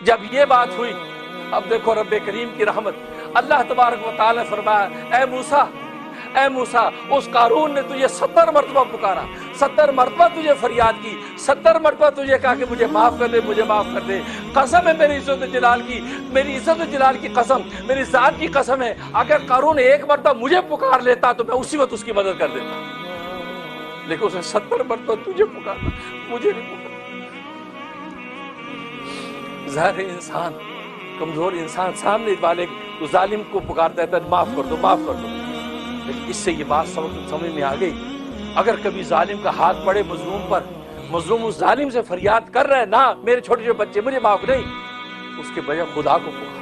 جب یہ بات ہوئی، اب دیکھو رب کریم کی رحمت، اللہ تبارک و تعالی نے فرمایا اے موسیٰ اس قارون نے تجھے 70 مرتبہ پکارا، 70 مرتبہ تجھے فریاد کی، 70 مرتبہ تجھے کہا کہ مجھے معاف کر دے، مجھے معاف کر دے۔ قسم ہے میری عزت و جلال کی، میری عزت و جلال کی قسم، میری ذات کی قسم ہے، اگر قارون ایک مرتبہ مجھے پکار لیتا تو میں اسی وقت اس کی مدد کر دیتا، لیکن اس نے 70 مرتبہ تجھے پکارا، مجھے نہیں پکارا۔ ظاہر انسان، کمزور انسان سامنے والے ظالم کو پکارتا ہے معاف کر دو، معاف کر دو، لیکن اس سے یہ بات سمجھ میں آ گئی، اگر کبھی ظالم کا ہاتھ پڑے مظلوم پر، مظلوم اس ظالم سے فریاد کر رہا ہے نا میرے چھوٹے چھوٹے بچے مجھے معاف نہیں، اس کے بجائے خدا کو پکارو،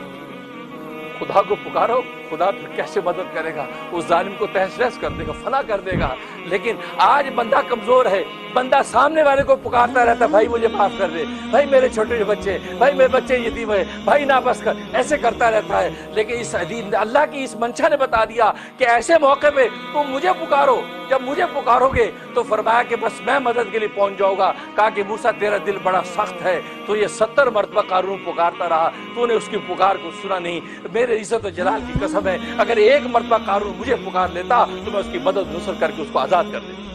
خدا کو پکارو، خدا پھر کیسے مدد کرے گا، اس ظالم کو تہس نہس کر دے گا، فنا کر دے گا۔ لیکن آج بندہ کمزور ہے، بندہ سامنے والے کو پکارتا رہتا ہے بھائی مجھے معاف کر دے، بھائی میرے چھوٹے بچے، بھائی میرے بچے یتیم ہے، بھائی نہ بس کر، ایسے کرتا رہتا ہے۔ لیکن اس اللہ کی اس منشا نے بتا دیا کہ ایسے موقع پہ تم مجھے پکارو، جب مجھے پکارو گے تو فرمایا کہ بس میں مدد کے لیے پہنچ جاؤں گا۔ کہا کہ موسیٰ تیرا دل بڑا سخت ہے، تو یہ 70 مرتبہ قارون پکارتا رہا، تو نے اس کی پکار کو سنا نہیں، میرے عزت و جلال کی قسم ہے اگر ایک مرتبہ قارون مجھے پکار لیتا تو میں اس کی مدد نصرت کر کے اس کو آزاد کر دیتا۔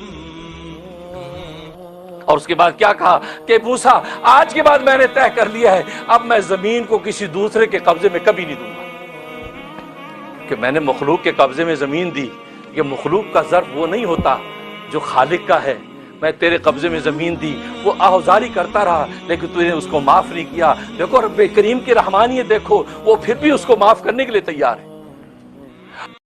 اور اس کے بعد کیا کہا کہ موسیٰ آج کے بعد میں نے طے کر لیا ہے اب میں زمین کو کسی دوسرے کے قبضے میں کبھی نہیں دوں گا، کہ میں نے مخلوق کے قبضے میں زمین دی، کہ مخلوق کا ظرف وہ نہیں ہوتا جو خالق کا ہے، میں تیرے قبضے میں زمین دی، وہ آہوزاری کرتا رہا لیکن تو نے اس کو معاف نہیں کیا۔ دیکھو رب کریم کی رحمانیت دیکھو، وہ پھر بھی اس کو معاف کرنے کے لیے تیار ہے۔